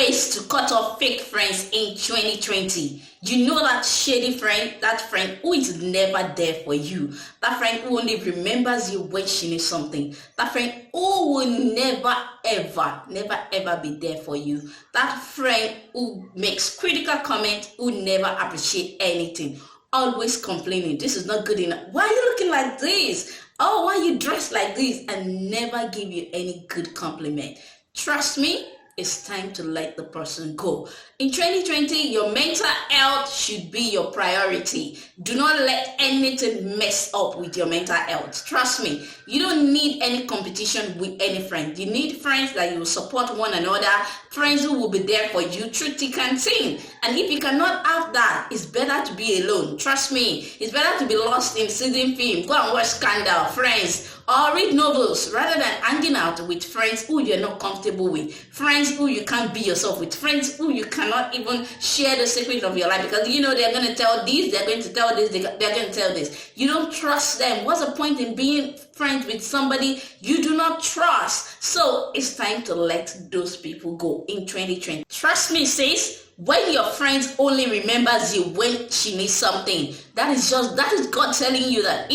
ways to cut off fake friends in 2020. You know that shady friend, that friend who is never there for you, that friend who only remembers you when she needs something, that friend who will never ever be there for you, that friend who makes critical comments, who never appreciate anything, always complaining, this is not good enough, why are you looking like this, oh, why are you dressed like this, and never give you any good compliment. Trust me, it's time to let the person go. In 2020, your mental health should be your priority. Do not let anything mess up with your mental health. Trust me, you don't need any competition with any friend. You need friends that you will support one another, friends who will be there for you through thick and thin. And if you cannot have that, it's better to be alone. Trust me, it's better to be lost in season film, go and watch Scandal, Friends, or read novels rather than hanging out with friends who you're not comfortable with, friends who you can't be yourself with, friends who you cannot even share the secret of your life because you know they're going to tell this, they're going to tell this, they're going to tell this. You don't trust them. What's the point in being friends with somebody you do not trust? So it's time to let those people go in 2020. Trust me, sis. When your friend only remembers you when she needs something, that is God telling you that,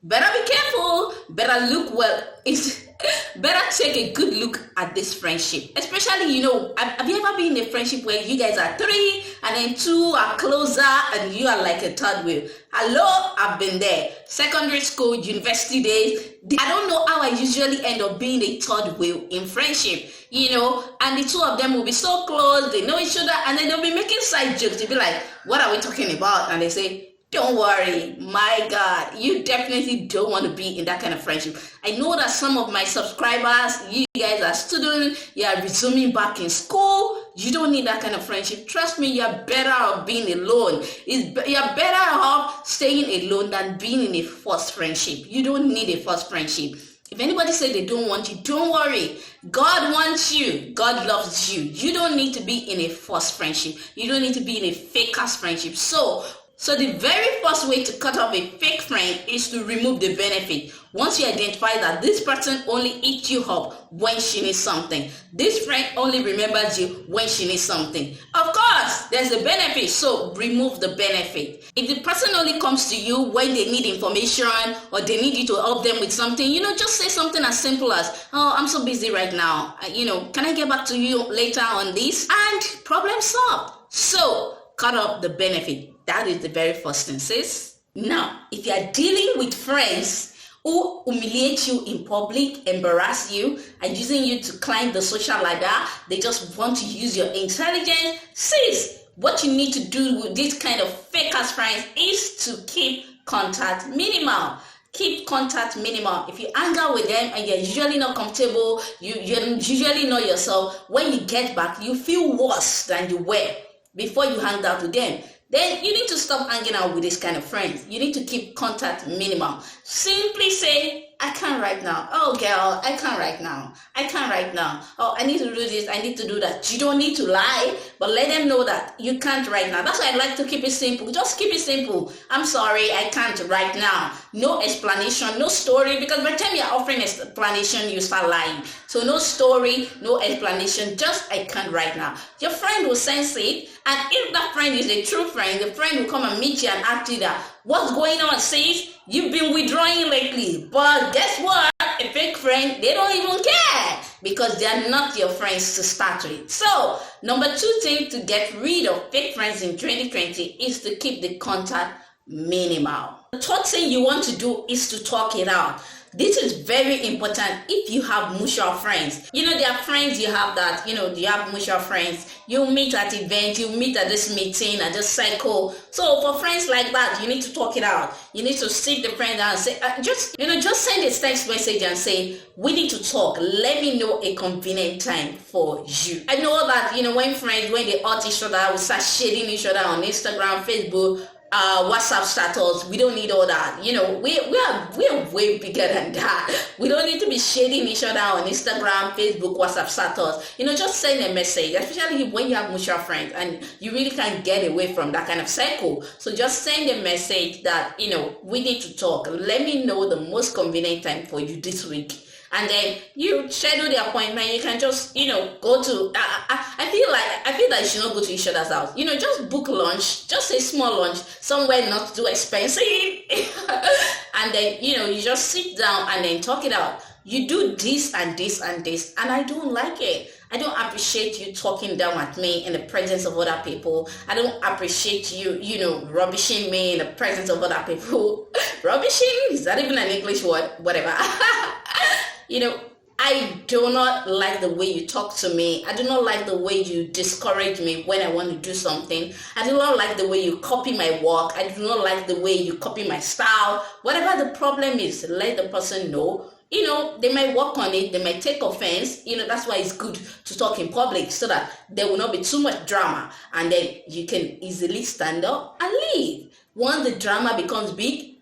better be careful, better look well. It's better take a good look at this friendship. Especially, have you ever been in a friendship where you guys are 3 and then 2 are closer and you are like a third wheel? Hello, I've been there. Secondary school, university days. I don't know how I usually end up being a third wheel in friendship, and the two of them will be so close, they know each other, and then they'll be making side jokes. They'll be like, what are we talking about? And they say, don't worry, my God, you definitely don't want to be in that kind of friendship. I know that some of my subscribers, you guys are students, you are resuming back in school. You don't need that kind of friendship. Trust me, you're better off being alone. You're better off staying alone than being in a forced friendship. You don't need a forced friendship. If anybody say they don't want you, don't worry. God wants you. God loves you. You don't need to be in a forced friendship. You don't need to be in a fake-ass friendship. So the very first way to cut off a fake friend is to remove the benefit. Once you identify that this person only eats you up when she needs something, this friend only remembers you when she needs something, of course, there's a benefit, so remove the benefit. If the person only comes to you when they need information or they need you to help them with something, just say something as simple as, oh, I'm so busy right now. Can I get back to you later on this? And problem solved. So cut off the benefit. That is the very first thing, sis. Now, if you are dealing with friends who humiliate you in public, embarrass you, and using you to climb the social ladder, they just want to use your intelligence, sis, what you need to do with this kind of fake-ass friends is to keep contact minimal. Keep contact minimal. If you hang out with them and you're usually not comfortable, you're usually not yourself, when you get back, you feel worse than you were before you hang out with them. Then you need to stop hanging out with this kind of friends. You need to keep contact minimal. Simply say, I can't right now. Oh, girl, I can't right now. I can't right now. Oh, I need to do this. I need to do that. You don't need to lie, but let them know that you can't right now. That's why I like to keep it simple. Just keep it simple. I'm sorry, I can't right now. No explanation, no story, because by the time you're offering explanation, you start lying. So no story, no explanation, just I can't right now. Your friend will sense it, and if that friend is a true friend, the friend will come and meet you and ask you that, what's going on, sis? You've been withdrawing lately. But guess what? A fake friend, they don't even care because they are not your friends to start with. So, number 2 thing to get rid of fake friends in 2020 is to keep the contact minimal. The third thing you want to do is to talk it out. This is very important if you have mutual friends. There are friends you have that, you have mutual friends. You meet at events, you meet at this meeting, at this cycle. So for friends like that, you need to talk it out. You need to sit the friend down and say, just send a text message and say, we need to talk. Let me know a convenient time for you. I know that, when friends, when they hurt each other, we start shading each other on Instagram, Facebook, WhatsApp status. We don't need all that. We're way bigger than that. We don't need to be shading each other on Instagram, Facebook, WhatsApp status. Just send a message, especially when you have mutual friends and you really can't get away from that kind of cycle. So just send a message that, we need to talk. Let me know the most convenient time for you this week. and then you schedule the appointment. You can just, go to, I feel that you should not go to each other's house. Just book lunch, just a small lunch, somewhere not too expensive. And then, you just sit down and then talk it out. You do this and this and this, and I don't like it. I don't appreciate you talking down at me in the presence of other people. I don't appreciate you, rubbishing me in the presence of other people. Rubbishing? Is that even an English word? Whatever. I do not like the way you talk to me. I do not like the way you discourage me when I want to do something. I do not like the way you copy my work. I do not like the way you copy my style. Whatever the problem is, let the person know. They might work on it, they might take offense. That's why it's good to talk in public so that there will not be too much drama, and then you can easily stand up and leave. Once the drama becomes big,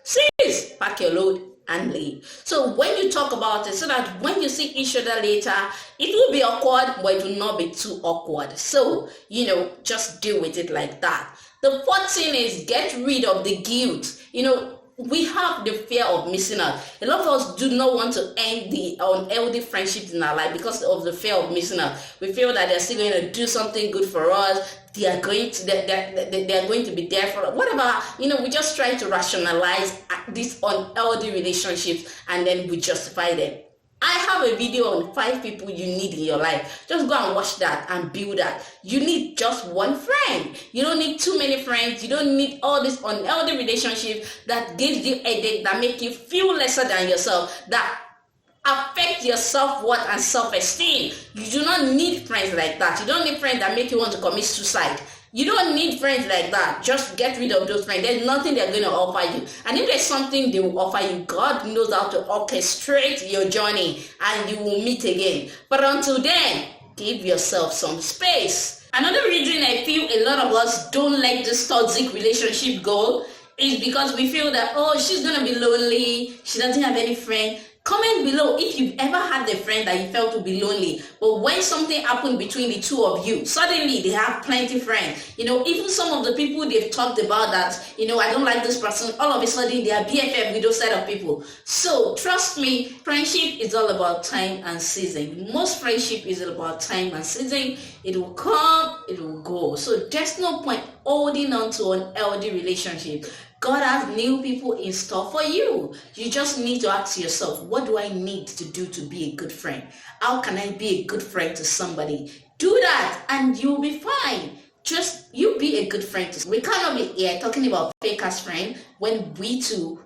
sis, pack your load and leave. So when you talk about it, so that when you see each other later, it will be awkward, but it will not be too awkward. So, just deal with it like that. The fourth thing is get rid of the guilt. We have the fear of missing out. A lot of us do not want to end the unhealthy friendships in our life because of the fear of missing out. We feel that they're still going to do something good for us. They are going to be there for us. Whatever, we just try to rationalize these unhealthy relationships, and then we justify them. I have a video on 5 people you need in your life. Just go and watch that and build that. You need just one friend. You don't need too many friends. You don't need all this unhealthy relationship that gives you a headache, that make you feel lesser than yourself, that affect your self-worth and self-esteem. You do not need friends like that. You don't need friends that make you want to commit suicide. You don't need friends like that. Just get rid of those friends. There's nothing they're going to offer you. And if there's something they will offer you, God knows how to orchestrate your journey and you will meet again. But until then, give yourself some space. Another reason I feel a lot of us don't let this toxic relationship go is because we feel that, she's going to be lonely. She doesn't have any friend. Comment below if you've ever had a friend that you felt to be lonely, but when something happened between the two of you, suddenly they have plenty of friends. Even some of the people they've talked about that, I don't like this person, all of a sudden they are BFF with those set of people. So trust me, friendship is all about time and season. Most friendship is about time and season. It will come, it will go. So there's no point holding on to an healthy relationship. God has new people in store for you. You just need to ask yourself, what do I need to do to be a good friend? How can I be a good friend to somebody? Do that and you'll be fine. Just you be a good friend. We cannot be here talking about fake as friend when we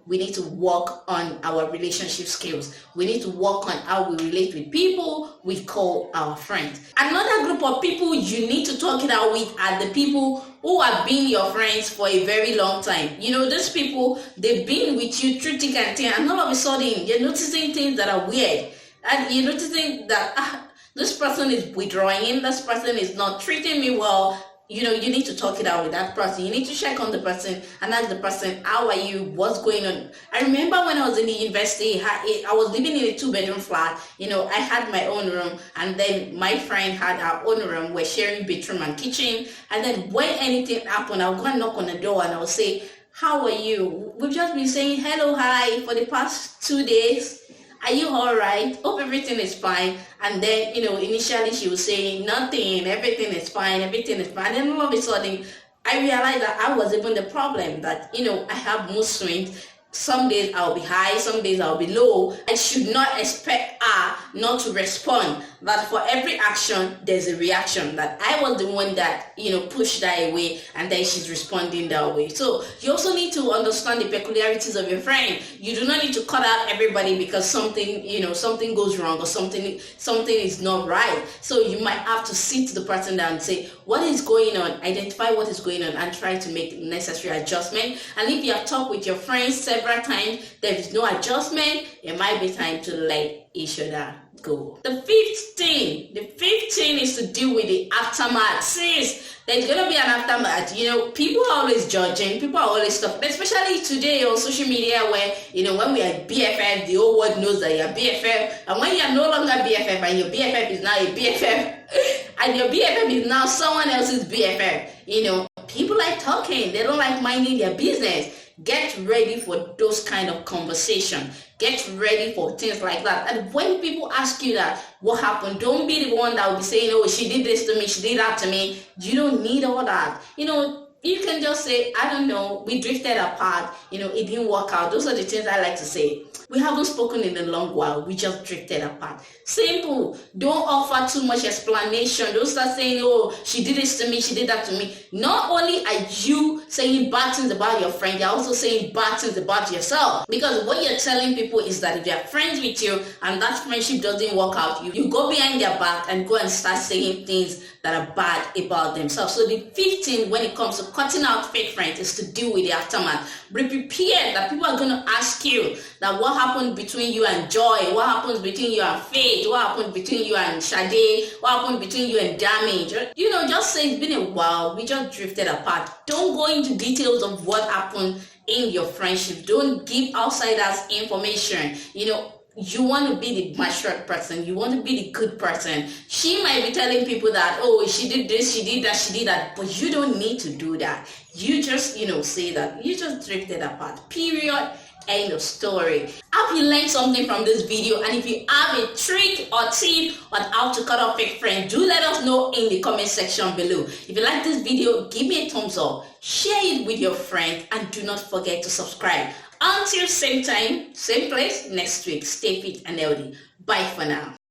need to work on our relationship skills. We need to work on how we relate with people we call our friends. Another group of people you need to talk it out with are the people who have been your friends for a very long time. These people, they've been with you through thick and thin, and all of a sudden you're noticing things that are weird, and you're noticing that this person is withdrawing, this person is not treating me well. You need to talk it out with that person. You need to check on the person and ask the person, how are you? What's going on? I remember when I was in the university, I was living in a 2-bedroom flat. I had my own room, and then my friend had her own room. We're sharing bedroom and kitchen. And then when anything happened, I would go and knock on the door and I would say, how are you? We've just been saying hello, hi for the past 2 days. Are you all right? Hope everything is fine. And then, initially she was saying nothing, everything is fine, everything is fine. And then all of a sudden, I realized that I was even the problem, that, I have mood swings. Some days I'll be high, some days I'll be low. I should not expect her not to respond. That for every action, there's a reaction. That I was the one that, pushed her away, and then she's responding that way. So you also need to understand the peculiarities of your friend. You do not need to cut out everybody because something goes wrong or something is not right. So you might have to sit the person down and say, what is going on? Identify what is going on and try to make necessary adjustment. And if you have talked with your friends several times, there is no adjustment, it might be time to let each other go. The fifth thing is to deal with the aftermath. Sis, there's gonna be an aftermath. People are always judging, people are always stuff, especially today on social media where, when we are BFF, the whole world knows that you're BFF. And when you're no longer BFF and your BFF is now a BFF, and your BFF is now someone else's BFF, people like talking, they don't like minding their business. Get ready for those kind of conversation. Get ready for things like that. And when people ask you that, what happened? Don't be the one that will be saying, oh, she did this to me, she did that to me. You don't need all that. You can just say, I don't know, we drifted apart, it didn't work out. Those are the things I like to say. We haven't spoken in a long while, we just drifted apart. Simple. Don't offer too much explanation. Don't start saying, oh, she did this to me, she did that to me. Not only are you saying bad things about your friend, you're also saying bad things about yourself. Because what you're telling people is that if they're friends with you and that friendship doesn't work out, you go behind their back and go and start saying things that are bad about themselves. So the fifth thing when it comes to cutting out fake friends is to deal with the aftermath. Be prepared that people are going to ask you that what happened between you and Joy, what happens between you and Faith, what happened between you and Sade, what happened between you and Damage. Just say it's been a while, we just drifted apart. Don't go into details of what happened in your friendship. Don't give outsiders information. You want to be the mature person. You want to be the good person. She might be telling people that, oh, she did this, she did that, she did that. But you don't need to do that. You just, say that. You just drifted apart. Period. End of story. I hope you learned something from this video. And if you have a trick or tip on how to cut off fake friends, do let us know in the comment section below. If you like this video, give me a thumbs up. Share it with your friends. And do not forget to subscribe. Until same time, same place next week. Stay fit and healthy. Bye for now.